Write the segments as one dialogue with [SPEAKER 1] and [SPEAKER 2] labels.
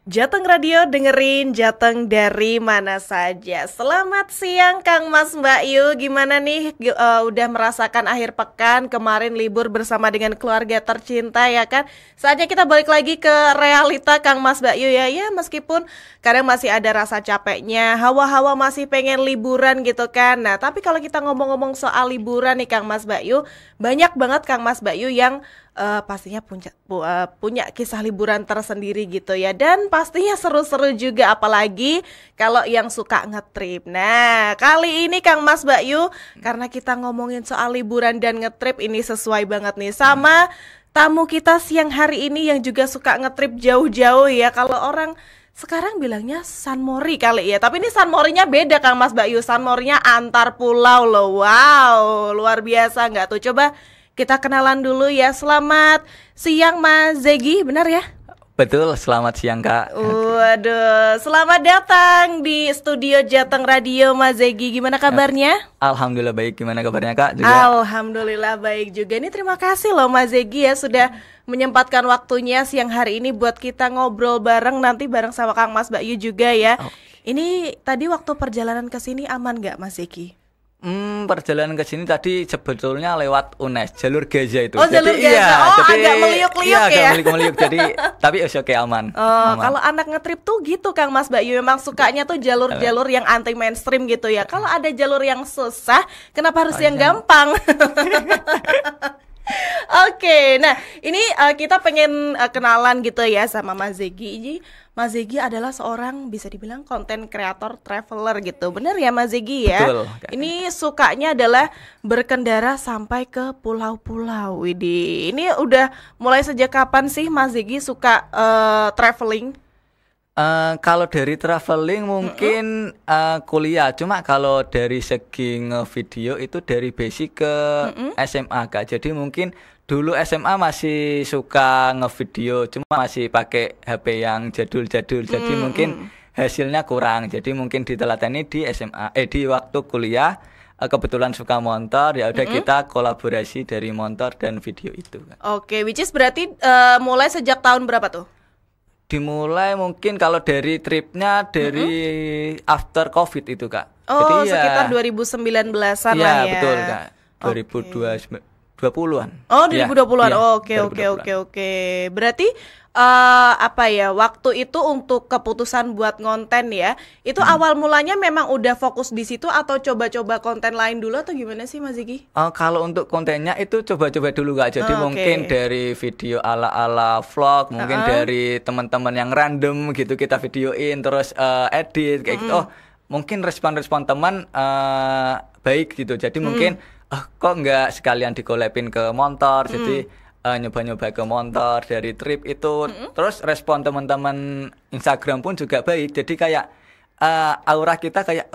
[SPEAKER 1] Jateng Radio, dengerin Jateng dari mana saja. Selamat siang Kang Mas Mbak Yu. Gimana nih udah merasakan akhir pekan, kemarin libur bersama dengan keluarga tercinta ya kan? Saatnya kita balik lagi ke realita Kang Mas Mbak Yu ya. Ya meskipun kadang masih ada rasa capeknya, hawa-hawa masih pengen liburan gitu kan. Nah tapi kalau kita ngomong-ngomong soal liburan nih Kang Mas Mbak Yu, banyak banget Kang Mas Mbak Yu yang pastinya punya kisah liburan tersendiri gitu ya. Dan pastinya seru-seru juga apalagi kalau yang suka ngetrip. Nah kali ini Kang Mas Mbak Yu, karena kita ngomongin soal liburan dan ngetrip, ini sesuai banget nih sama tamu kita siang hari ini yang juga suka ngetrip jauh-jauh ya. Kalau orang sekarang bilangnya Sunmori kali ya, tapi ini Sunmorinya beda Kang Mas Mbak Yu. Sunmorinya antar pulau loh. Wow, luar biasa nggak tuh? Coba kita kenalan dulu ya. Selamat siang Mas Zegi, benar ya?
[SPEAKER 2] Betul, selamat siang Kak.
[SPEAKER 1] Waduh, selamat datang di studio Jateng Radio Mas Zegi. Gimana kabarnya?
[SPEAKER 2] Alhamdulillah baik, gimana kabarnya Kak juga?
[SPEAKER 1] Alhamdulillah baik juga. Ini terima kasih loh Mas Zegi ya sudah menyempatkan waktunya siang hari ini buat kita ngobrol bareng, nanti bareng sama Kang Mas Mbak Yu juga ya. Ini tadi waktu perjalanan ke sini aman nggak Mas Zegi?
[SPEAKER 2] Perjalanan ke sini tadi sebetulnya lewat UNES, jalur Gaza itu.
[SPEAKER 1] Oh, jalur Gaza.
[SPEAKER 2] Iya,
[SPEAKER 1] jadi agak meliuk-liuk ya.
[SPEAKER 2] Agak meliuk-meliuk. Jadi tapi oke aman.
[SPEAKER 1] Aman. Kalau anak ngetrip tuh gitu Kang Mas Mbak Yu, memang sukanya tuh jalur-jalur yang anti mainstream gitu ya. Kalau ada jalur yang susah, kenapa harus yang gampang? Oke, nah ini kita pengen kenalan gitu ya sama Mas Zegi. Mas Zegi adalah seorang bisa dibilang konten kreator traveler gitu, bener ya Mas Zegi ya?
[SPEAKER 2] Betul.
[SPEAKER 1] Ini sukanya adalah berkendara sampai ke pulau-pulau. Widih, ini udah mulai sejak kapan sih Mas Zegi suka traveling?
[SPEAKER 2] Kalau dari traveling mungkin kuliah, cuma kalau dari segi ngevideo itu dari basic ke SMA Kak. Jadi mungkin dulu SMA masih suka ngevideo, cuma masih pakai HP yang jadul-jadul. Jadi mungkin hasilnya kurang. Jadi mungkin ditelateni di SMA, di waktu kuliah kebetulan suka motor, ya udah kita kolaborasi dari motor dan video itu.
[SPEAKER 1] Oke, which is berarti mulai sejak tahun berapa tuh?
[SPEAKER 2] Dimulai mungkin kalau dari tripnya dari after COVID itu Kak.
[SPEAKER 1] Oh,
[SPEAKER 2] jadi
[SPEAKER 1] sekitar 2019-an lah ya.
[SPEAKER 2] Iya betul Kak, 2020-an.
[SPEAKER 1] Oh 2020-an,
[SPEAKER 2] Iya,
[SPEAKER 1] oke. Berarti apa ya, waktu itu untuk keputusan buat konten ya, itu awal mulanya memang udah fokus di situ atau coba-coba konten lain dulu atau gimana sih Mas Zigi?
[SPEAKER 2] Kalau untuk kontennya itu coba-coba dulu Kak. Jadi mungkin dari video ala-ala vlog, mungkin dari teman-teman yang random gitu kita videoin terus edit kayak gitu. Oh, mungkin respon-respon teman baik gitu. Jadi mungkin kok nggak sekalian dikolabin ke motor. Jadi nyoba-nyoba ke motor dari trip itu. Terus respon teman-teman Instagram pun juga baik. Jadi kayak aura kita kayak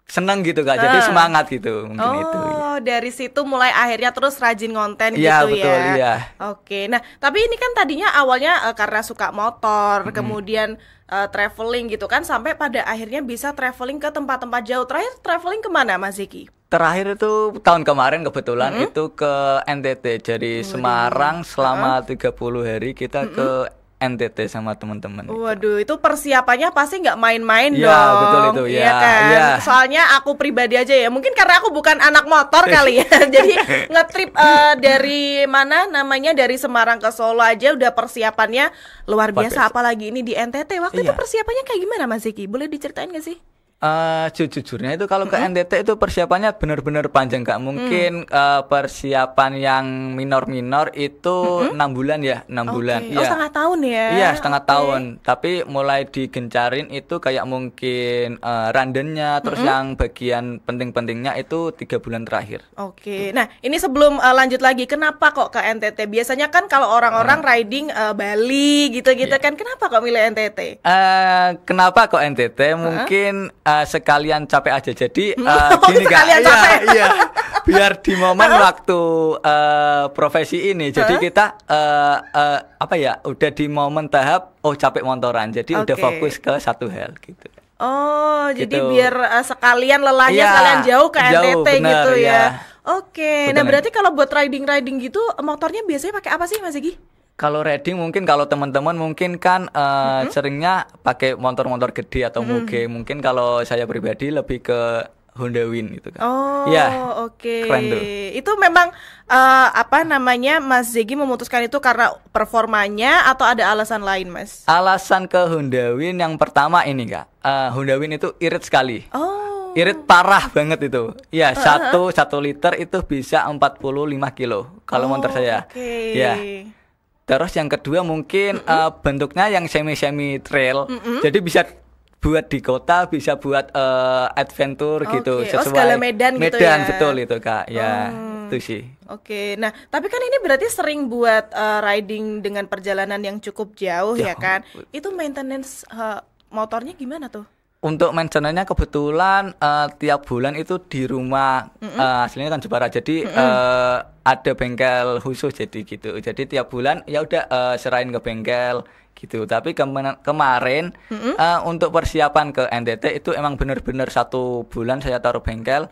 [SPEAKER 2] seneng gitu Kak. Jadi semangat gitu mungkin itu.
[SPEAKER 1] Oh, dari situ mulai akhirnya terus rajin konten
[SPEAKER 2] ya,
[SPEAKER 1] gitu
[SPEAKER 2] betul,
[SPEAKER 1] ya.
[SPEAKER 2] Iya.
[SPEAKER 1] Oke. Nah, tapi ini kan tadinya awalnya karena suka motor, kemudian traveling gitu kan, sampai pada akhirnya bisa traveling ke tempat-tempat jauh. Terakhir traveling kemana Mas Ziki?
[SPEAKER 2] Terakhir itu tahun kemarin kebetulan itu ke NTT. Jadi Semarang selama 30 hari kita ke NTT sama teman-teman.
[SPEAKER 1] Waduh, itu persiapannya pasti nggak main-main dong.
[SPEAKER 2] Iya, betul itu.
[SPEAKER 1] Iya kan? Ya. Soalnya aku pribadi aja ya, mungkin karena aku bukan anak motor kali ya. Jadi ngetrip dari mana namanya, dari Semarang ke Solo aja udah persiapannya luar biasa. Apalagi ini di NTT. Waktu itu persiapannya kayak gimana Mas Ziki? Boleh diceritain gak sih?
[SPEAKER 2] Jujurnya itu kalau ke NTT itu persiapannya benar-benar panjang Kak. Mungkin persiapan yang minor-minor itu 6 bulan ya, 6 bulan.
[SPEAKER 1] Oh, setengah tahun ya?
[SPEAKER 2] Iya, setengah tahun. Tapi mulai digencarin itu kayak mungkin rundownnya, terus yang bagian penting-pentingnya itu 3 bulan terakhir.
[SPEAKER 1] Oke. Nah, ini sebelum lanjut lagi, kenapa kok ke NTT? Biasanya kan kalau orang-orang riding Bali gitu-gitu kan, kenapa kok milih NTT?
[SPEAKER 2] Kenapa kok NTT? Mungkin sekalian capek aja. Jadi gini Kak, iya, biar di momen waktu profesi ini, jadi kita udah di momen tahap capek motoran, jadi udah fokus ke satu hal gitu.
[SPEAKER 1] Oh, gitu. Jadi biar sekalian lelahnya sekalian jauh ke NTT bener, gitu ya. Oke. Nah berarti kalau buat riding gitu motornya biasanya pakai apa sih Mas Zigi?
[SPEAKER 2] Kalau riding mungkin kalau teman-teman mungkin kan seringnya pakai motor-motor gede atau moge. Mungkin kalau saya pribadi lebih ke Honda Win gitu kan.
[SPEAKER 1] Oh,
[SPEAKER 2] ya,
[SPEAKER 1] oke.
[SPEAKER 2] Keren tuh.
[SPEAKER 1] Itu memang apa namanya, Mas Ziggy memutuskan itu karena performanya atau ada alasan lain, Mas?
[SPEAKER 2] Alasan ke Honda Win yang pertama ini Kak. Honda Win itu irit sekali.
[SPEAKER 1] Oh.
[SPEAKER 2] Irit parah banget itu. Ya, 1 liter itu bisa 45 kilo kalau motor saya. Ya. Terus yang kedua mungkin bentuknya yang semi trail. Jadi bisa buat di kota, bisa buat adventure gitu sesuai
[SPEAKER 1] segala medan gitu ya.
[SPEAKER 2] Betul itu Kak. Ya, itu sih.
[SPEAKER 1] Oke. Nah, tapi kan ini berarti sering buat riding dengan perjalanan yang cukup jauh ya kan? Itu maintenance motornya gimana tuh?
[SPEAKER 2] Untuk maintenance-nya kebetulan tiap bulan itu di rumah aslinya kan Jepara. Jadi ada bengkel khusus jadi gitu. Jadi tiap bulan ya udah serahin ke bengkel gitu. Tapi kemarin untuk persiapan ke NTT itu emang benar-benar 1 bulan saya taruh bengkel.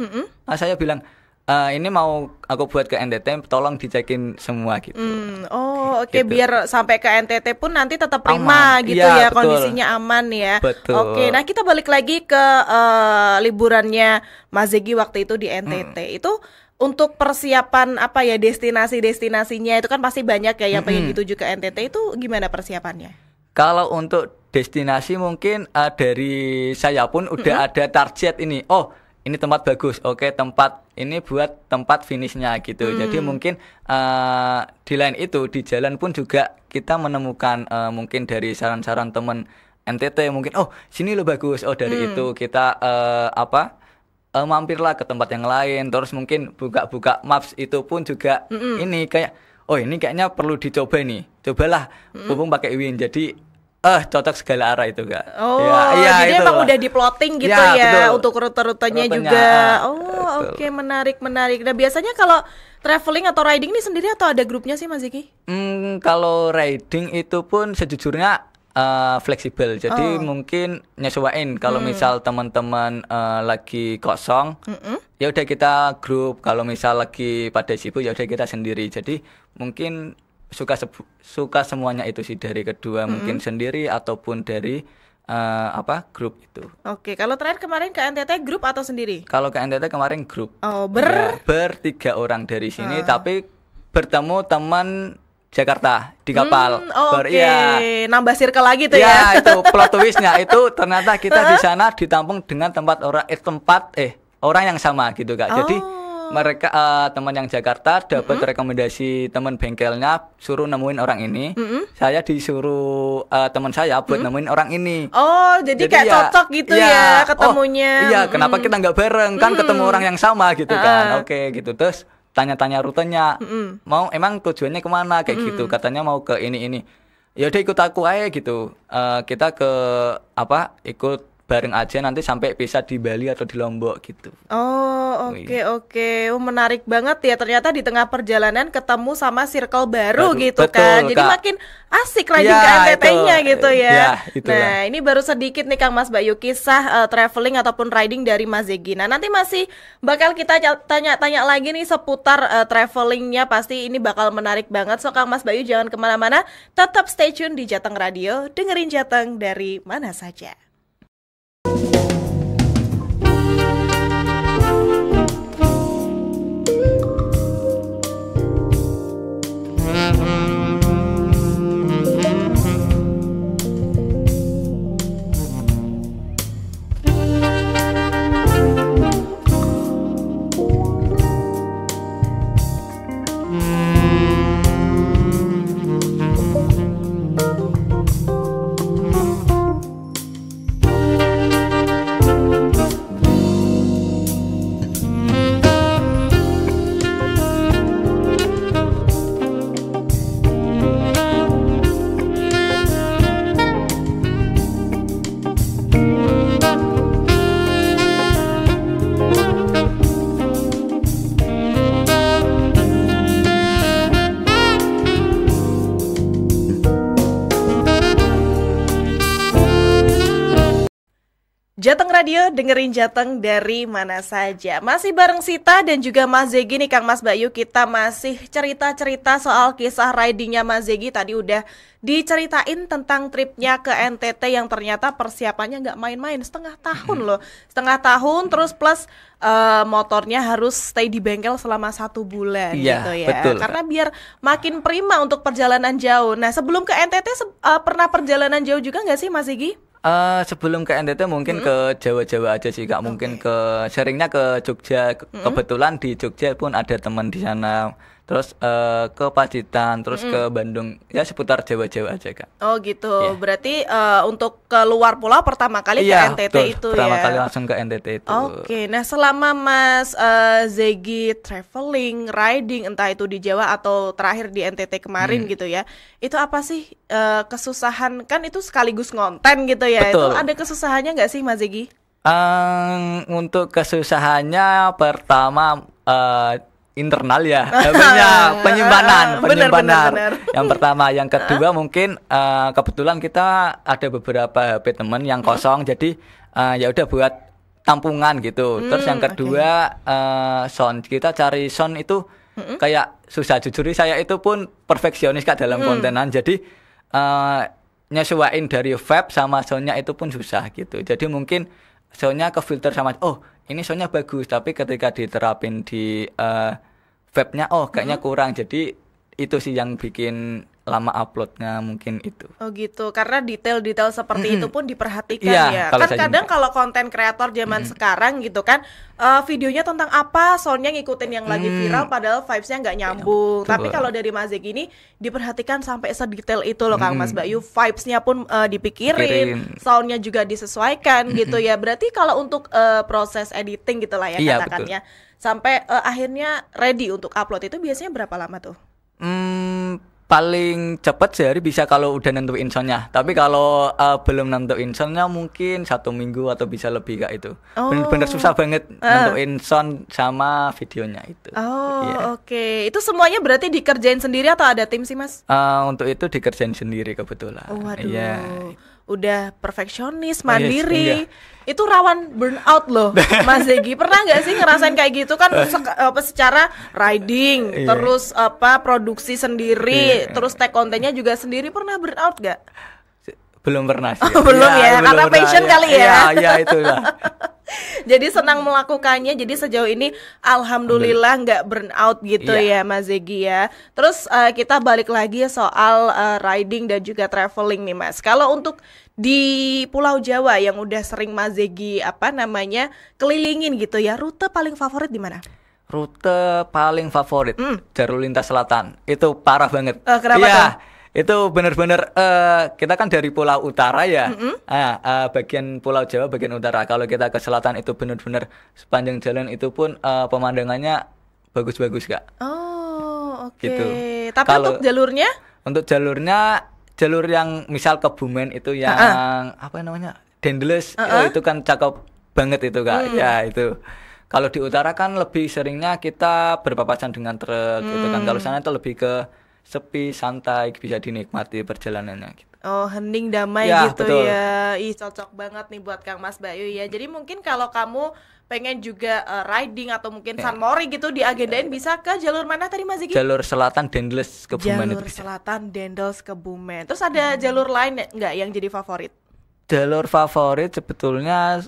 [SPEAKER 2] Saya bilang ini mau aku buat ke NTT, tolong dicekin semua gitu.
[SPEAKER 1] Oh, oke, gitu. Biar sampai ke NTT pun nanti tetap prima aman. Gitu ya, kondisinya aman ya.
[SPEAKER 2] Betul.
[SPEAKER 1] Oke, nah kita balik lagi ke liburannya Mas Ziggy waktu itu di NTT. Itu untuk persiapan apa ya, destinasinya itu kan pasti banyak ya yang pengen dituju ke NTT, itu gimana persiapannya?
[SPEAKER 2] Kalau untuk destinasi mungkin dari saya pun udah ada target ini. Oh, ini tempat bagus, oke, tempat ini buat tempat finishnya gitu. Jadi mungkin di lain itu di jalan pun juga kita menemukan mungkin dari saran-saran teman NTT mungkin sini lo bagus. Dari itu kita mampirlah ke tempat yang lain. Terus mungkin buka-buka maps itu pun juga ini kayak ini kayaknya perlu dicoba nih. Cobalah mumpung pakai Win. Jadi cocok segala arah itu Kak.
[SPEAKER 1] Jadi itu emang udah di-plotting gitu ya
[SPEAKER 2] betul.
[SPEAKER 1] Untuk rute-rutenya juga. Oke, menarik. Nah, biasanya kalau traveling atau riding ini sendiri atau ada grupnya sih Mas Ziggy?
[SPEAKER 2] Kalau riding itu pun sejujurnya fleksibel. Jadi mungkin nyesuaiin kalau misal teman-teman lagi kosong, ya udah kita grup. Kalau misal lagi pada sibuk ya udah kita sendiri. Jadi mungkin suka semuanya itu sih, dari kedua mungkin sendiri ataupun dari grup itu.
[SPEAKER 1] Oke, kalau terakhir kemarin ke NTT grup atau sendiri?
[SPEAKER 2] Kalau ke NTT kemarin grup.
[SPEAKER 1] ber-3
[SPEAKER 2] orang dari sini, tapi bertemu teman Jakarta di kapal.
[SPEAKER 1] Nambah circle lagi tuh ya.
[SPEAKER 2] Ya, itu plot twistnya itu ternyata kita di sana ditampung dengan orang yang sama gitu Kak. Jadi mereka teman yang Jakarta dapat rekomendasi teman bengkelnya suruh nemuin orang ini. Saya disuruh teman saya buat nemuin orang ini.
[SPEAKER 1] Jadi kayak cocok gitu ya ketemunya.
[SPEAKER 2] Kenapa kita nggak bareng, kan ketemu orang yang sama gitu kan. Oke gitu. Terus tanya-tanya rutenya. Mau emang tujuannya kemana kayak gitu. Katanya mau ke ini. Ya udah ikut aku aja gitu. Kita ke ikut bareng aja nanti sampai bisa di Bali atau di Lombok gitu.
[SPEAKER 1] Oke. Menarik banget ya, ternyata di tengah perjalanan ketemu sama circle baru gitu kan. Jadi Kak, makin asik riding ke NTT-nya gitu ya. Nah, ini baru sedikit nih Kang Mas Bayu kisah traveling ataupun riding dari Mas Ziggy. Nah, nanti masih bakal kita tanya-tanya lagi nih seputar travelingnya, pasti ini bakal menarik banget. So Kang Mas Bayu jangan kemana-mana, tetap stay tune di Jateng Radio, dengerin Jateng dari mana saja. Jateng Radio, dengerin Jateng dari mana saja. Masih bareng Sita dan juga Mas Zegi nih Kang Mas Bayu. Kita masih cerita-cerita soal kisah ridingnya Mas Zegi. Tadi udah diceritain tentang tripnya ke NTT yang ternyata persiapannya nggak main-main. Setengah tahun loh. Setengah tahun terus plus motornya harus stay di bengkel selama 1 bulan gitu ya.
[SPEAKER 2] Betul.
[SPEAKER 1] Karena biar makin prima untuk perjalanan jauh. Nah sebelum ke NTT pernah perjalanan jauh juga nggak sih Mas Zegi?
[SPEAKER 2] Sebelum ke NTT mungkin ke Jawa-Jawa aja sih Kak. Mungkin seringnya ke Jogja. Kebetulan di Jogja pun ada teman di sana. Terus ke Pacitan, terus ke Bandung. Ya seputar Jawa-Jawa aja Kak.
[SPEAKER 1] Oh gitu. Berarti untuk keluar pulau pertama kali ke NTT
[SPEAKER 2] betul.
[SPEAKER 1] itu
[SPEAKER 2] Pertama
[SPEAKER 1] ya.
[SPEAKER 2] kali langsung ke NTT itu.
[SPEAKER 1] Oke. Nah selama Mas Zegi traveling, riding entah itu di Jawa atau terakhir di NTT kemarin gitu ya. Itu apa sih kesusahan, kan itu sekaligus ngonten gitu ya.
[SPEAKER 2] Betul.
[SPEAKER 1] Itu ada kesusahannya nggak sih Mas Zegi?
[SPEAKER 2] Untuk kesusahannya pertama internal ya, penyimpanan.
[SPEAKER 1] Benar.
[SPEAKER 2] Yang pertama, yang kedua mungkin kebetulan kita ada beberapa HP teman yang kosong, jadi ya udah buat tampungan gitu. Terus yang kedua sound, kita cari sound itu kayak susah. Jujur saya itu pun perfeksionis Kak dalam kontenan, jadi nyesuaiin dari vape sama soundnya itu pun susah gitu. Jadi mungkin soundnya ke filter sama ini soundnya bagus, tapi ketika diterapin di vape-nya kayaknya kurang. Jadi itu sih yang bikin lama uploadnya mungkin itu.
[SPEAKER 1] Oh gitu, karena detail-detail seperti itu pun diperhatikan ya.
[SPEAKER 2] Kan
[SPEAKER 1] kadang kalau konten kreator zaman sekarang gitu kan, videonya tentang apa, soundnya ngikutin yang lagi viral, padahal vibes-nya nggak nyambung. Tapi kalau dari Mas Zegi ini diperhatikan sampai sedetail itu loh Kang Mas Bayu, vibes-nya pun dipikirin, soundnya juga disesuaikan gitu ya. Berarti kalau untuk proses editing gitulah ya katakannya, sampai akhirnya ready untuk upload itu biasanya berapa lama tuh?
[SPEAKER 2] Paling cepat sehari bisa kalau udah nentuin soundnya. Tapi kalau belum nentuin soundnya mungkin 1 minggu atau bisa lebih Kak itu. Bener-bener susah banget nentuin sound sama videonya itu.
[SPEAKER 1] Oke. Itu semuanya berarti dikerjain sendiri atau ada tim sih Mas?
[SPEAKER 2] Untuk itu dikerjain sendiri kebetulan.
[SPEAKER 1] Waduh. Udah perfeksionis, mandiri. Itu rawan burnout loh Mas Zegi. Pernah nggak sih ngerasain kayak gitu kan, secara riding, terus produksi sendiri, terus tag kontennya juga sendiri, pernah burnout nggak?
[SPEAKER 2] Belum pernah sih.
[SPEAKER 1] Belum ya, karena passion kali ya.
[SPEAKER 2] Iya itulah.
[SPEAKER 1] Jadi senang melakukannya. Jadi sejauh ini alhamdulillah nggak burnout gitu ya Mas Zegi ya. Terus kita balik lagi soal riding dan juga traveling nih Mas. Kalau untuk di Pulau Jawa yang udah sering Mas Zegi kelilingin gitu ya, rute paling favorit di mana?
[SPEAKER 2] Rute paling favorit Jalur Lintas Selatan. Itu parah banget.
[SPEAKER 1] Kenapa tuh?
[SPEAKER 2] Itu bener-bener kita kan dari Pulau Utara ya, bagian Pulau Jawa bagian utara. Kalau kita ke selatan itu bener-bener sepanjang jalan itu pun pemandangannya bagus-bagus Kak.
[SPEAKER 1] Oke.
[SPEAKER 2] Gitu.
[SPEAKER 1] Tapi untuk jalurnya?
[SPEAKER 2] Untuk jalurnya, jalur yang misal Kebumen itu yang apa namanya, Dendles, itu kan cakep banget itu Kak. Ya itu. Kalau di utara kan lebih seringnya kita berpapasan dengan truk gitu kan. Kalau sana itu lebih ke sepi, santai, bisa dinikmati perjalanannya gitu.
[SPEAKER 1] Hening damai gitu betul. Ya. Cocok banget nih buat Kang Mas Bayu ya. Jadi mungkin kalau kamu pengen juga riding atau mungkin San Mori gitu diagendain, bisa ke jalur mana tadi Mas Zegi?
[SPEAKER 2] Jalur selatan Dendles Kebumen.
[SPEAKER 1] Jalur selatan Dendles Kebumen. Terus ada jalur lain nggak yang jadi favorit?
[SPEAKER 2] Jalur favorit sebetulnya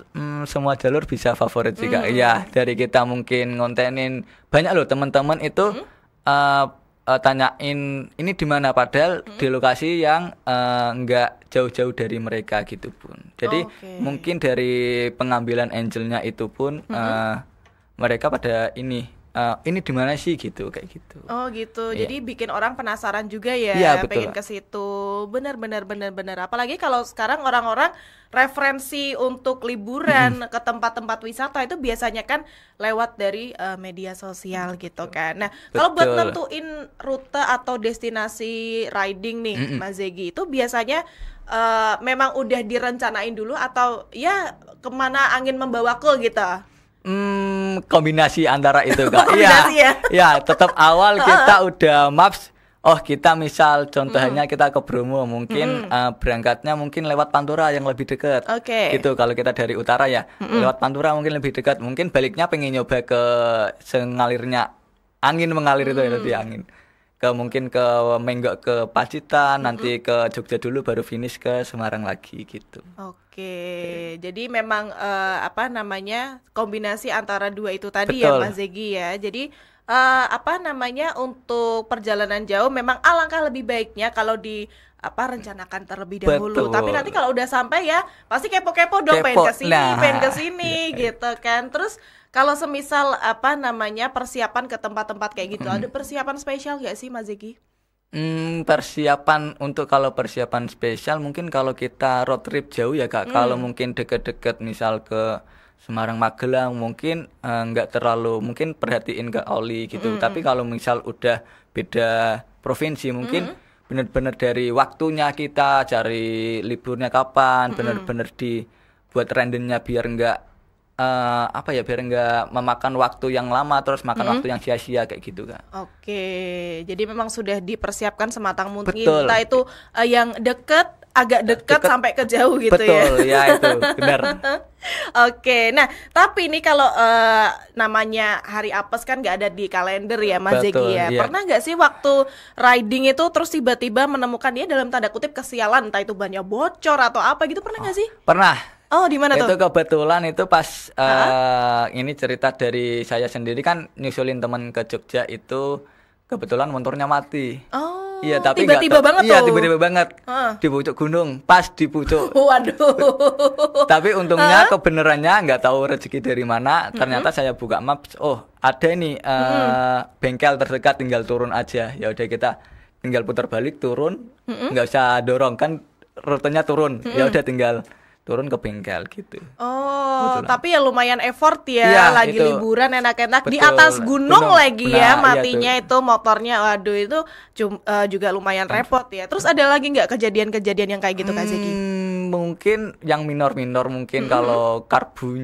[SPEAKER 2] semua jalur bisa favorit sih Kak. Ya dari kita mungkin ngontenin banyak loh teman-teman itu tanyain ini di mana, padahal di lokasi yang nggak jauh-jauh dari mereka gitu pun. Jadi mungkin dari pengambilan angelnya itu pun mereka pada ini di mana sih gitu, kayak gitu.
[SPEAKER 1] Gitu. Jadi bikin orang penasaran juga ya, pengen ke situ. Benar. Apalagi kalau sekarang orang-orang referensi untuk liburan ke tempat-tempat wisata itu biasanya kan lewat dari media sosial gitu kan. Nah, kalau buat nentuin rute atau destinasi riding nih, Mas Zegi, itu biasanya memang udah direncanain dulu atau ya kemana angin membawaku gitu?
[SPEAKER 2] Kombinasi antara itu Kak.
[SPEAKER 1] Kombinasi ya.
[SPEAKER 2] Ya, tetap awal kita udah maps. Oh, kita misal contohnya kita ke Bromo, mungkin berangkatnya mungkin lewat Pantura yang lebih dekat. Gitu kalau kita dari utara ya. Lewat Pantura mungkin lebih dekat. Mungkin baliknya pengen nyoba ke sengalirnya angin mengalir itu ya tadi angin. Mungkin ke Menggok ke Pacitan, nanti ke Jogja dulu baru finish ke Semarang lagi gitu.
[SPEAKER 1] Jadi memang apa namanya kombinasi antara dua itu tadi. Betul. Ya Mas Zegi ya. Jadi apa namanya untuk perjalanan jauh memang alangkah lebih baiknya kalau rencanakan terlebih dahulu. Betul. Tapi nanti kalau udah sampai ya pasti kepo-kepo dong, pengen kesini gitu kan. Terus kalau semisal apa namanya persiapan ke tempat-tempat kayak gitu, ada persiapan spesial gak sih Mas Zegi?
[SPEAKER 2] Persiapan kalau persiapan spesial mungkin kalau kita road trip jauh ya Kak. Kalau mungkin deket-deket misal ke Semarang Magelang mungkin nggak terlalu mungkin perhatiin ke oli gitu. Tapi kalau misal udah beda provinsi mungkin bener-bener dari waktunya kita cari liburnya kapan, bener-bener dibuat randomnya biar nggak biar nggak memakan waktu yang lama terus makan waktu yang sia-sia kayak gitu Kak.
[SPEAKER 1] Jadi memang sudah dipersiapkan sematang mungkin. Betul. Entah itu yang agak dekat sampai ke jauh gitu.
[SPEAKER 2] Betul, ya itu benar.
[SPEAKER 1] Nah tapi ini kalau namanya hari apes kan nggak ada di kalender ya Mas Zegi ya. Iya. Pernah nggak sih waktu riding itu terus tiba-tiba menemukan dia dalam tanda kutip kesialan, entah itu bannya bocor atau apa gitu, pernah nggak sih?
[SPEAKER 2] Pernah.
[SPEAKER 1] Di mana tuh?
[SPEAKER 2] Itu kebetulan itu pas ini cerita dari saya sendiri kan nyusulin teman ke Jogja itu kebetulan motornya mati. Iya, tapi
[SPEAKER 1] tiba-tiba banget tuh.
[SPEAKER 2] Iya, tiba-tiba banget. Di pucuk gunung, pas di pucuk.
[SPEAKER 1] Waduh.
[SPEAKER 2] Tapi untungnya kebenarannya nggak tahu rezeki dari mana. Ternyata saya buka maps, ada nih bengkel terdekat, tinggal turun aja. Ya udah kita tinggal putar balik turun, nggak usah dorong kan rutenya turun. Ya udah tinggal turun ke bengkel gitu.
[SPEAKER 1] Tapi ya lumayan effort ya, lagi itu, liburan enak-enak di atas gunung lagi ya, matinya itu motornya. Waduh, itu juga lumayan repot ya. Terus ada lagi nggak kejadian-kejadian yang kayak gitu Kak Zegi?
[SPEAKER 2] Mungkin yang minor-minor mungkin kalau karbu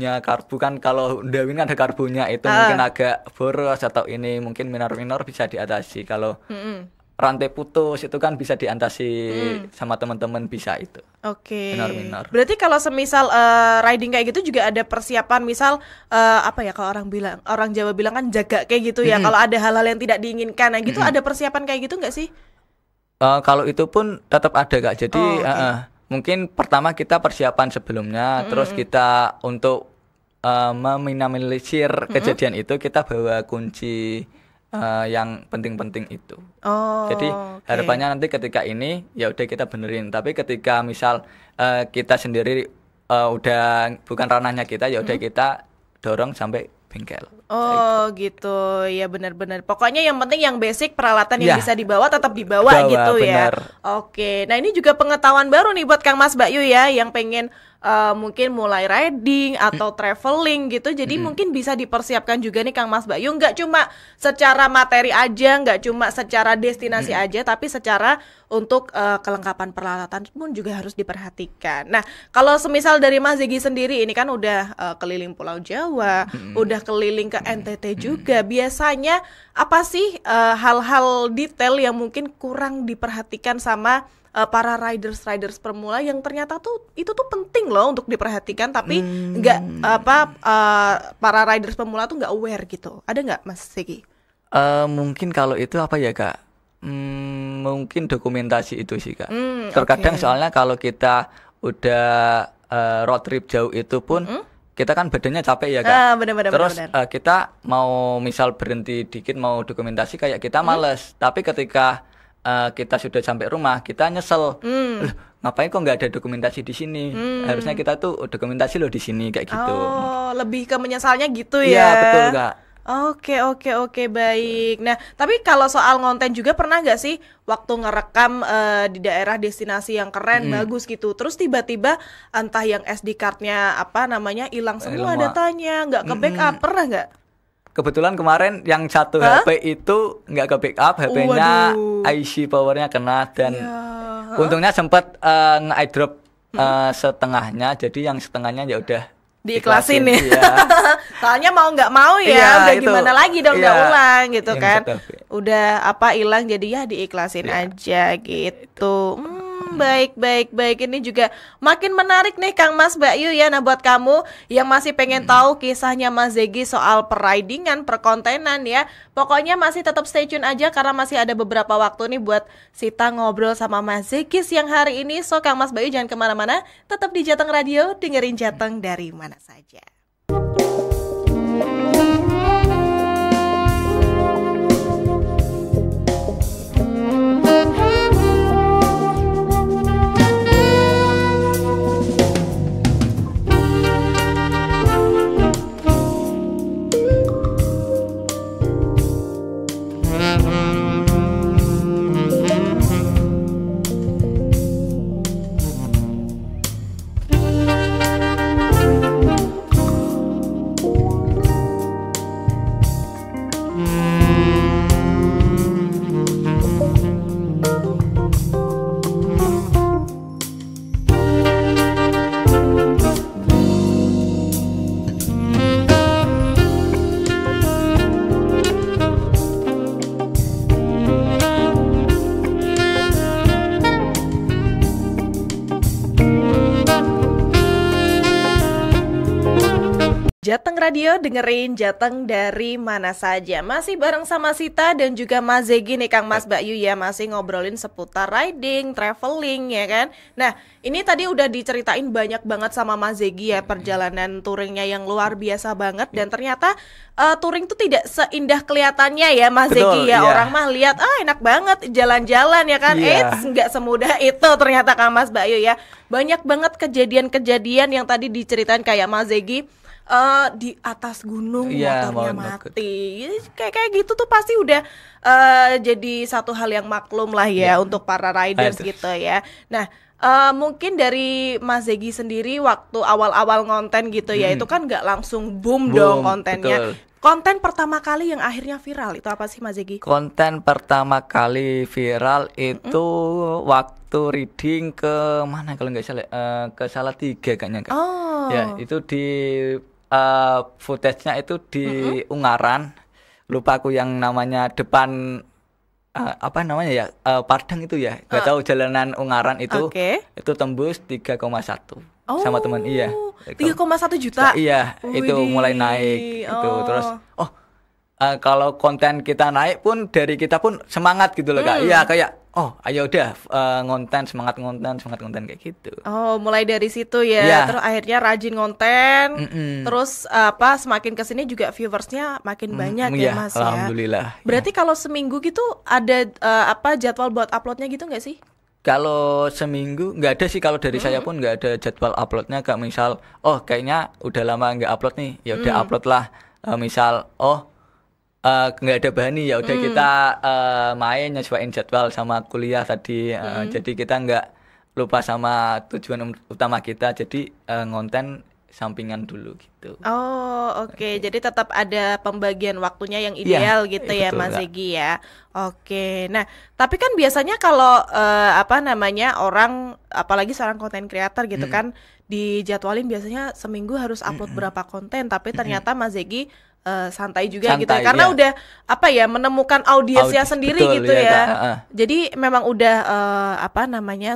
[SPEAKER 2] kan kalau Dawin ada karbunya itu mungkin agak boros atau ini mungkin minor-minor bisa diatasi. Kalau rantai putus itu kan bisa diatasi sama teman-teman bisa itu. Minor-minor.
[SPEAKER 1] Berarti kalau semisal riding kayak gitu juga ada persiapan, misal kalau orang Jawa bilang kan jaga kayak gitu ya. Kalau ada hal-hal yang tidak diinginkan, gitu ada persiapan kayak gitu nggak sih?
[SPEAKER 2] Kalau itu pun tetap ada Kak. Jadi mungkin pertama kita persiapan sebelumnya, terus kita untuk meminimalisir kejadian itu kita bawa kunci yang penting-penting itu. Jadi harapannya nanti ketika ini ya udah kita benerin. Tapi ketika misal kita sendiri udah bukan ranahnya kita, ya udah kita dorong sampai bengkel.
[SPEAKER 1] Gitu ya, benar-benar. Pokoknya yang penting yang basic peralatan yang bisa dibawa tetap dibawa gitu ya. Nah ini juga pengetahuan baru nih buat Kang Mas Bayu ya, yang pengen mungkin mulai riding atau traveling gitu. Jadi mungkin bisa dipersiapkan juga nih Kang Mas Bayu, nggak cuma secara materi aja, nggak cuma secara destinasi aja, tapi secara untuk kelengkapan peralatan pun juga harus diperhatikan. Nah kalau semisal dari Mas Zegi sendiri ini kan udah keliling Pulau Jawa, udah keliling ke NTT juga, biasanya apa sih hal-hal detail yang mungkin kurang diperhatikan sama para riders pemula yang ternyata itu tuh penting loh untuk diperhatikan, tapi nggak para riders pemula tuh nggak aware gitu. Ada nggak Mas Zegi?
[SPEAKER 2] Mungkin kalau itu apa ya Kak? Mungkin dokumentasi itu sih Kak. Terkadang soalnya kalau kita udah road trip jauh itu pun kita kan badannya capek ya Kak. Terus kita mau misal berhenti dikit mau dokumentasi kayak kita males. Tapi ketika kita sudah sampai rumah kita nyesel, ngapain kok nggak ada dokumentasi di sini? Harusnya kita tuh dokumentasi loh di sini kayak gitu.
[SPEAKER 1] Lebih ke menyesalnya gitu ya?
[SPEAKER 2] Iya betul Kak.
[SPEAKER 1] Oke, baik. Nah tapi kalau soal ngonten juga pernah nggak sih waktu ngerekam di daerah destinasi yang keren bagus gitu, terus tiba-tiba entah yang SD cardnya hilang semua datanya, nggak ke backup, pernah nggak?
[SPEAKER 2] Kebetulan kemarin yang satu HP itu nggak ke backup, HP-nya IC powernya kena dan untungnya sempat nge-drop setengahnya, jadi yang setengahnya ya udah
[SPEAKER 1] diiklasin ya.
[SPEAKER 2] Iya.
[SPEAKER 1] Soalnya mau nggak mau ya,
[SPEAKER 2] Iya,
[SPEAKER 1] udah
[SPEAKER 2] itu.
[SPEAKER 1] gimana lagi dong, nggak
[SPEAKER 2] Iya.
[SPEAKER 1] ulang gitu
[SPEAKER 2] Yang
[SPEAKER 1] kan.
[SPEAKER 2] betul.
[SPEAKER 1] Udah hilang jadi ya diiklasin aja gitu. Baik. Ini juga makin menarik nih Kang Mas Mbak Yu ya. Nah buat kamu yang masih pengen tahu kisahnya Mas Zegi soal peridingan, perkontenan ya, pokoknya masih tetap stay tune aja karena masih ada beberapa waktu nih buat Sita ngobrol sama Mas Zegi siang hari ini. So Kang Mas Mbak Yu jangan kemana-mana, tetap di Jateng Radio, dengerin Jateng dari mana saja. Jateng Radio, dengerin Jateng dari mana saja. Masih bareng sama Sita dan juga Mas Zegi nih Kang Mas Mbak Yu ya. Masih ngobrolin seputar riding, traveling ya kan. Nah ini tadi udah diceritain banyak banget sama Mas Zegi ya, perjalanan touringnya yang luar biasa banget. Dan ternyata touring tuh tidak seindah kelihatannya ya Mas Zegi ya. Orang mah lihat enak banget jalan-jalan ya kan. Nggak semudah itu ternyata Kang Mas Mbak Yu ya. Banyak banget kejadian-kejadian yang tadi diceritain kayak Mas Zegi di atas gunung motornya mati. Kayak gitu tuh pasti udah jadi satu hal yang maklum lah ya untuk para riders gitu ya. Nah mungkin dari Mas Zegi sendiri waktu awal-awal ngonten gitu ya, itu kan nggak langsung boom dong kontennya. Betul. Konten pertama kali yang akhirnya viral itu apa sih Mas Zegi?
[SPEAKER 2] Konten pertama kali viral itu waktu reading ke mana kalau nggak salah, ke Salatiga kayaknya Kak. Ya itu di footage-nya itu di Ungaran, lupa aku yang namanya depan apa namanya ya, Padang itu ya, nggak tahu jalanan Ungaran itu tembus 3,1 sama teman
[SPEAKER 1] 3,1 juta.
[SPEAKER 2] Iya, itu mulai naik itu terus kalau konten kita naik pun dari kita pun semangat gitu loh Kak. Iya kayak ayo udah ngonten, semangat ngonten kayak gitu.
[SPEAKER 1] Mulai dari situ ya. Terus akhirnya rajin ngonten. Terus semakin kesini juga viewersnya makin banyak ya Mas ya.
[SPEAKER 2] Alhamdulillah.
[SPEAKER 1] Berarti kalau seminggu gitu ada jadwal buat uploadnya gitu nggak sih?
[SPEAKER 2] Kalau seminggu nggak ada sih, kalau dari saya pun nggak ada jadwal uploadnya. Kayak misal kayaknya udah lama nggak upload nih, ya udah upload lah. Misal nggak ada bahan nih, ya udah kita main nyesuaiin jadwal sama kuliah tadi. Jadi kita nggak lupa sama tujuan utama kita, jadi ngonten sampingan dulu gitu.
[SPEAKER 1] Oke. Jadi tetap ada pembagian waktunya yang ideal gitu ya
[SPEAKER 2] betul,
[SPEAKER 1] Mas Zegi ya. Oke. Nah tapi kan biasanya kalau orang apalagi seorang konten creator gitu kan dijadwalin biasanya seminggu harus upload berapa konten, tapi ternyata Mas Zegi santai juga gitu ya, karena udah menemukan audiensnya sendiri gitu ya. Jadi memang udah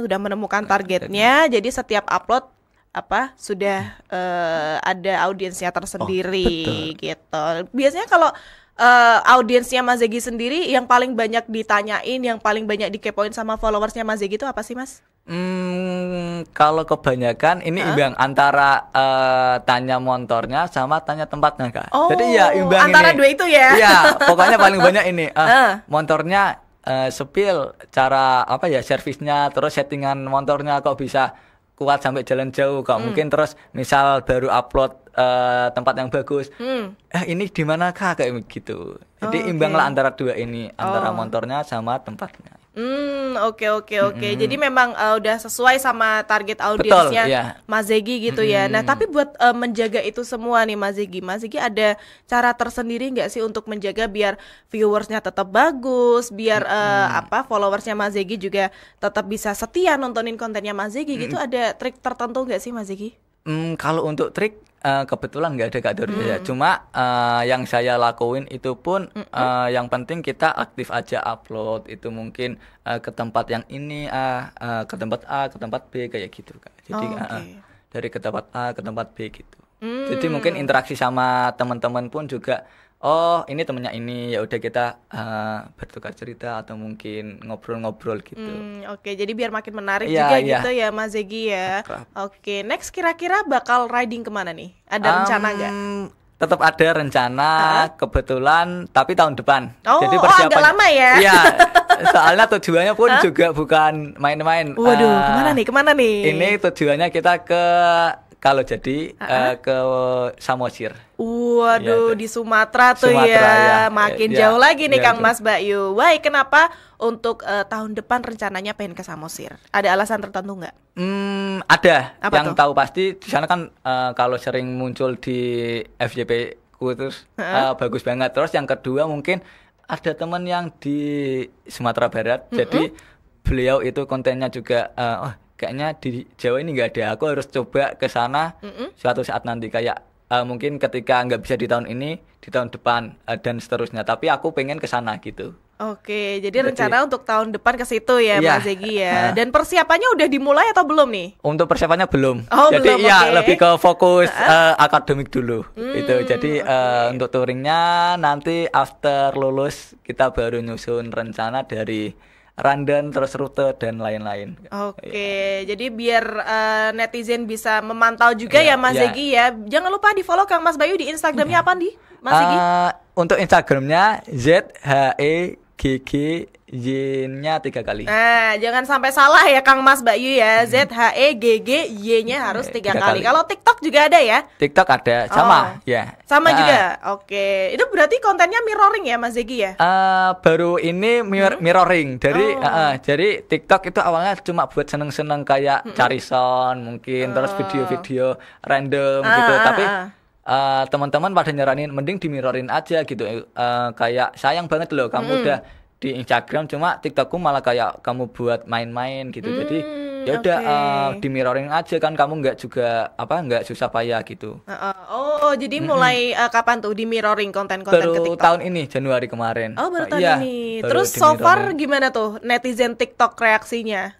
[SPEAKER 1] udah menemukan targetnya. Jadi setiap upload sudah ada audiensnya tersendiri gitu. Biasanya kalau audiensnya Mas Zegi sendiri yang paling banyak ditanyain, yang paling banyak dikepoin sama followersnya Mas Zegi itu apa sih Mas?
[SPEAKER 2] Kalau kebanyakan ini imbang antara tanya motornya sama tanya tempatnya Kak. Jadi ya imbang
[SPEAKER 1] antara
[SPEAKER 2] ini.
[SPEAKER 1] Dua itu ya.
[SPEAKER 2] Iya, pokoknya paling banyak ini. Motornya sepil, cara servisnya, terus settingan motornya kok bisa kuat sampai jalan jauh kok. Mungkin terus misal baru upload tempat yang bagus. Ini di mana Kak kayak gitu. Jadi imbang lah antara dua ini, antara motornya sama tempatnya.
[SPEAKER 1] Oke. Jadi memang udah sesuai sama target audiensnya Mas Zegi gitu ya. Nah tapi buat menjaga itu semua nih Mas Zegi ada cara tersendiri nggak sih untuk menjaga biar viewersnya tetap bagus, biar followersnya Mas Zegi juga tetap bisa setia nontonin kontennya Mas Zegi gitu? Ada trik tertentu nggak sih Mas Zegi?
[SPEAKER 2] Kalau untuk trik kebetulan nggak ada Kak Dori. Cuma yang saya lakuin itu pun yang penting kita aktif aja upload itu mungkin ke tempat yang ini ke tempat A, ke tempat B kayak gitu Kak. Jadi dari ke tempat A ke tempat B gitu. Jadi mungkin interaksi sama teman-teman pun juga ini temennya ini, ya udah kita bertukar cerita atau mungkin ngobrol-ngobrol gitu.
[SPEAKER 1] Oke, jadi biar makin menarik juga gitu ya Mas Zeki ya. Oke, next kira-kira bakal riding kemana nih? Ada rencana nggak?
[SPEAKER 2] Tetap ada rencana, kebetulan tapi tahun depan.
[SPEAKER 1] Jadi persiapan agak lama ya.
[SPEAKER 2] Iya, soalnya tujuannya pun juga bukan main-main.
[SPEAKER 1] Waduh, kemana nih?
[SPEAKER 2] Ini tujuannya kita kalau jadi ke Samosir.
[SPEAKER 1] Waduh, di Sumatera tuh ya. Makin jauh lagi nih Kang Mas Bayu. Wah, kenapa untuk tahun depan rencananya pengen ke Samosir? Ada alasan tertentu nggak?
[SPEAKER 2] Ada. Apa yang tahu pasti di sana kan kalau sering muncul di FYP ku terus bagus banget. Terus yang kedua mungkin ada teman yang di Sumatera Barat. Jadi beliau itu kontennya juga kayaknya di Jawa ini nggak ada. Aku harus coba ke sana suatu saat nanti kayak mungkin ketika nggak bisa di tahun ini, di tahun depan dan seterusnya. Tapi aku pengen ke sana gitu.
[SPEAKER 1] Oke, jadi rencana untuk tahun depan ke situ ya, Mas Zeki ya. Dan persiapannya udah dimulai atau belum nih?
[SPEAKER 2] Untuk persiapannya belum.
[SPEAKER 1] Jadi
[SPEAKER 2] belum, lebih ke fokus akademik dulu. Itu. Jadi untuk touringnya nanti after lulus kita baru nyusun rencana dari rundown terus rute dan lain-lain.
[SPEAKER 1] Oke, jadi biar netizen bisa memantau juga ya Mas Zeki ya. Jangan lupa di follow Kang Mas Bayu di Instagramnya apa nih Mas Zeki?
[SPEAKER 2] Untuk Instagramnya ZHEGGY-nya 3 kali.
[SPEAKER 1] Nah, jangan sampai salah ya Kang Mas Bayu ya. ZHEGGY-nya harus 3 kali. Kalau TikTok juga ada ya?
[SPEAKER 2] TikTok ada, sama ya.
[SPEAKER 1] Sama juga. Oke. Itu berarti kontennya mirroring ya Mas Zeki ya?
[SPEAKER 2] Baru ini mirroring dari jadi TikTok itu awalnya cuma buat seneng-seneng kayak cari sound mungkin terus video-video random gitu. Tapi teman-teman pada nyaranin mending di mirrorin aja gitu. Kayak sayang banget loh kamu udah di Instagram cuma TikTokku malah kayak kamu buat main-main gitu. Jadi ya udah di mirroring aja kan kamu nggak susah payah gitu.
[SPEAKER 1] Jadi mulai kapan tuh di mirroring konten-konten ke TikTok?
[SPEAKER 2] Tahun ini Januari kemarin.
[SPEAKER 1] Baru tahun ini. Terus so far gimana tuh netizen TikTok reaksinya?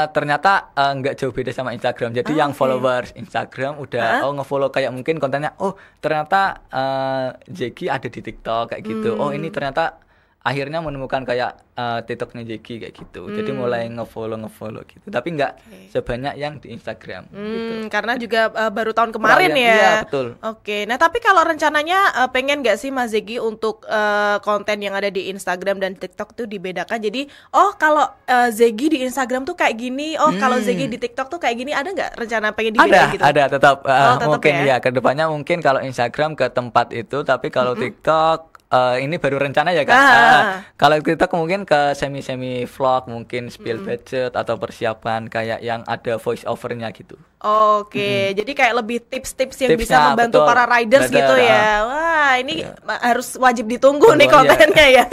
[SPEAKER 2] Ternyata nggak jauh beda sama Instagram. Jadi yang followers Instagram udah ngefollow kayak mungkin kontennya ternyata Zeki ada di TikTok kayak gitu. Ini ternyata akhirnya menemukan kayak TikToknya Zeki kayak gitu. Jadi mulai ngefollow gitu. Tapi nggak sebanyak yang di Instagram. Gitu.
[SPEAKER 1] Karena juga baru tahun kemarin ya.
[SPEAKER 2] Iya betul.
[SPEAKER 1] Oke. Nah tapi kalau rencananya pengen nggak sih Mas Zeki untuk konten yang ada di Instagram dan TikTok tuh dibedakan. Jadi kalau Zeki di Instagram tuh kayak gini. Kalau Zeki di TikTok tuh kayak gini. Ada nggak rencana pengen dibedakan gitu?
[SPEAKER 2] Ada tetap. Mungkin ya kedepannya mungkin kalau Instagram ke tempat itu. Tapi kalau TikTok ini baru rencana ya Kak. Kalau kita mungkin ke semi vlog, mungkin spill budget atau persiapan kayak yang ada voice overnya gitu.
[SPEAKER 1] Oke, jadi kayak lebih tips-tips yang bisa membantu para riders gitu ya. Wah, ini harus wajib ditunggu nih kontennya ya.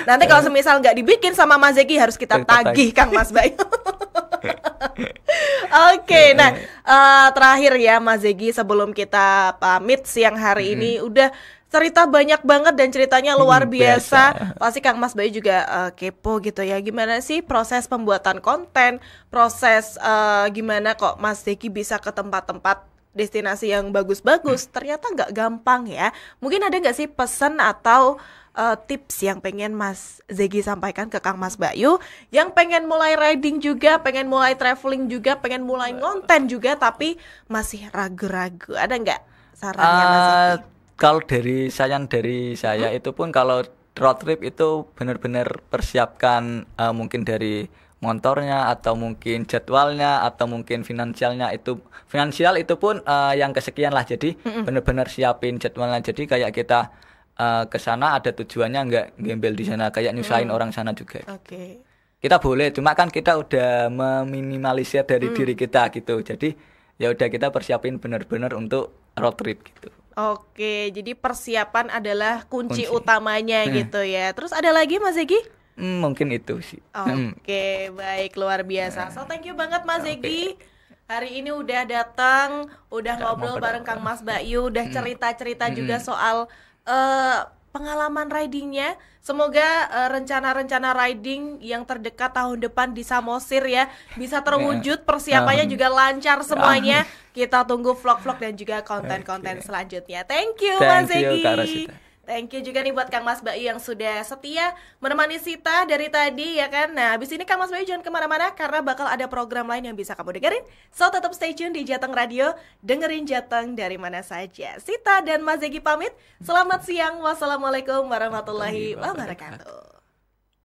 [SPEAKER 1] Nanti kalau semisal nggak dibikin sama Mas Zeki harus kita tagih Kang Mas Bayu. Oke, nah terakhir ya Mas Zeki sebelum kita pamit siang hari ini udah cerita banyak banget dan ceritanya luar biasa. Pasti Kang Mas Bayu juga kepo gitu ya. Gimana sih proses pembuatan konten, proses gimana kok Mas Zeki bisa ke tempat-tempat destinasi yang bagus-bagus. Ternyata nggak gampang ya. Mungkin ada nggak sih pesan atau tips yang pengen Mas Zeki sampaikan ke Kang Mas Bayu yang pengen mulai riding juga, pengen mulai traveling juga, pengen mulai ngonten juga tapi masih ragu-ragu. Ada nggak sarannya Mas Zeki?
[SPEAKER 2] Kalau dari saya itu pun kalau road trip itu benar-benar persiapkan mungkin dari motornya atau mungkin jadwalnya atau mungkin finansial itu pun yang kesekian lah. Jadi benar-benar siapin jadwalnya. Jadi kayak kita ke sana ada tujuannya, nggak gembel di sana kayak nyusahin orang sana juga.
[SPEAKER 1] Oke.
[SPEAKER 2] Kita boleh, cuma kan kita udah meminimalisir dari diri kita gitu. Jadi ya udah kita persiapin benar-benar untuk road trip gitu.
[SPEAKER 1] Oke, jadi persiapan adalah kunci utamanya gitu ya. Terus ada lagi Mas Zeki?
[SPEAKER 2] Mungkin itu sih.
[SPEAKER 1] Oke, baik, luar biasa. So thank you banget Mas Zeki hari ini udah datang, udah ngobrol bareng Kang Mas Bayu, udah cerita-cerita juga soal pengalaman ridingnya. Semoga rencana-rencana riding yang terdekat tahun depan di Samosir ya bisa terwujud, persiapannya juga lancar semuanya. Kita tunggu vlog-vlog dan juga konten-konten selanjutnya. Thank you Mas Zeki. Thank you juga nih buat Kang Mas Bayu yang sudah setia menemani Sita dari tadi ya kan. Nah abis ini Kang Mas Bayu jangan kemana-mana karena bakal ada program lain yang bisa kamu dengerin. So tetap stay tune di Jateng Radio, dengerin Jateng dari mana saja. Sita dan Mas Zeki pamit, selamat siang, wassalamualaikum warahmatullahi wabarakatuh.